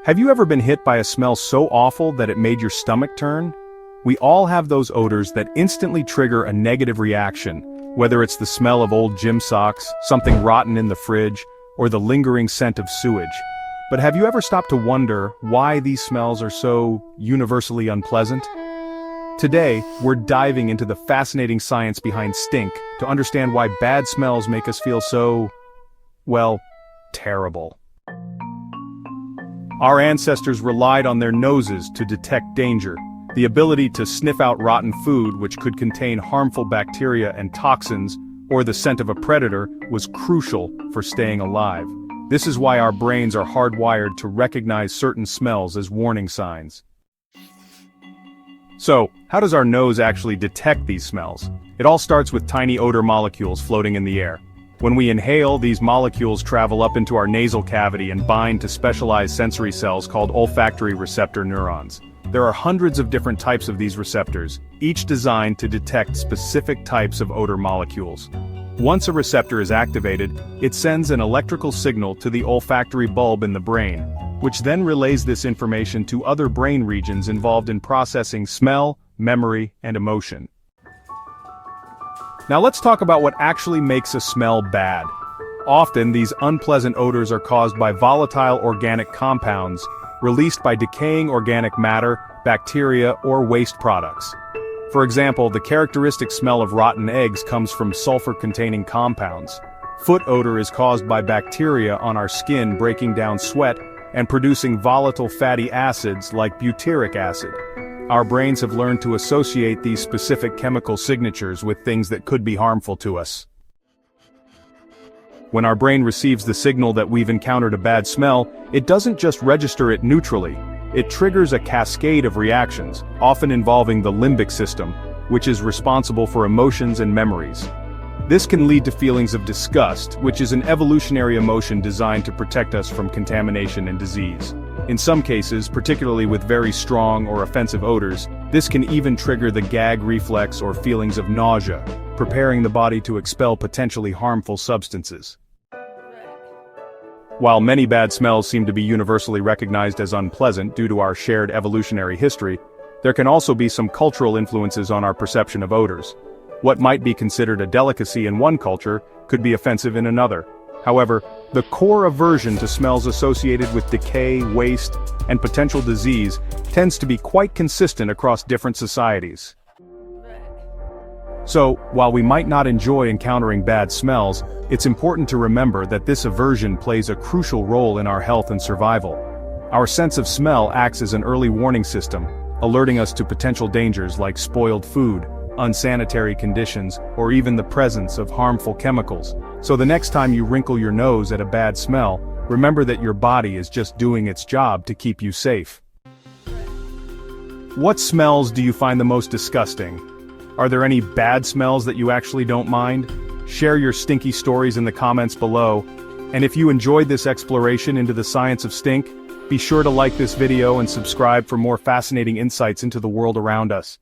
Have you ever been hit by a smell so awful that it made your stomach turn? We all have those odors that instantly trigger a negative reaction, whether it's the smell of old gym socks, something rotten in the fridge, or the lingering scent of sewage. But have you ever stopped to wonder why these smells are so universally unpleasant? Today, we're diving into the fascinating science behind stink to understand why bad smells make us feel so, well, terrible. Our ancestors relied on their noses to detect danger. The ability to sniff out rotten food which could contain harmful bacteria and toxins, or the scent of a predator, was crucial for staying alive. This is why our brains are hardwired to recognize certain smells as warning signs. So, how does our nose actually detect these smells? It all starts with tiny odor molecules floating in the air. When we inhale, these molecules travel up into our nasal cavity and bind to specialized sensory cells called olfactory receptor neurons. There are hundreds of different types of these receptors, each designed to detect specific types of odor molecules. Once a receptor is activated, it sends an electrical signal to the olfactory bulb in the brain, which then relays this information to other brain regions involved in processing smell, memory, and emotion. Now let's talk about what actually makes a smell bad. Often these unpleasant odors are caused by volatile organic compounds released by decaying organic matter, bacteria, or waste products. For example, the characteristic smell of rotten eggs comes from sulfur-containing compounds. Foot odor is caused by bacteria on our skin breaking down sweat and producing volatile fatty acids like butyric acid. Our brains have learned to associate these specific chemical signatures with things that could be harmful to us. When our brain receives the signal that we've encountered a bad smell, it doesn't just register it neutrally. It triggers a cascade of reactions, often involving the limbic system, which is responsible for emotions and memories. This can lead to feelings of disgust, which is an evolutionary emotion designed to protect us from contamination and disease. In some cases, particularly with very strong or offensive odors, this can even trigger the gag reflex or feelings of nausea, preparing the body to expel potentially harmful substances. While many bad smells seem to be universally recognized as unpleasant due to our shared evolutionary history, there can also be some cultural influences on our perception of odors. What might be considered a delicacy in one culture could be offensive in another. However, the core aversion to smells associated with decay, waste, and potential disease tends to be quite consistent across different societies. So, while we might not enjoy encountering bad smells, it's important to remember that this aversion plays a crucial role in our health and survival. Our sense of smell acts as an early warning system, alerting us to potential dangers like spoiled food, unsanitary conditions, or even the presence of harmful chemicals. So the next time you wrinkle your nose at a bad smell, remember that your body is just doing its job to keep you safe. What smells do you find the most disgusting? Are there any bad smells that you actually don't mind? Share your stinky stories in the comments below. And if you enjoyed this exploration into the science of stink, be sure to like this video and subscribe for more fascinating insights into the world around us.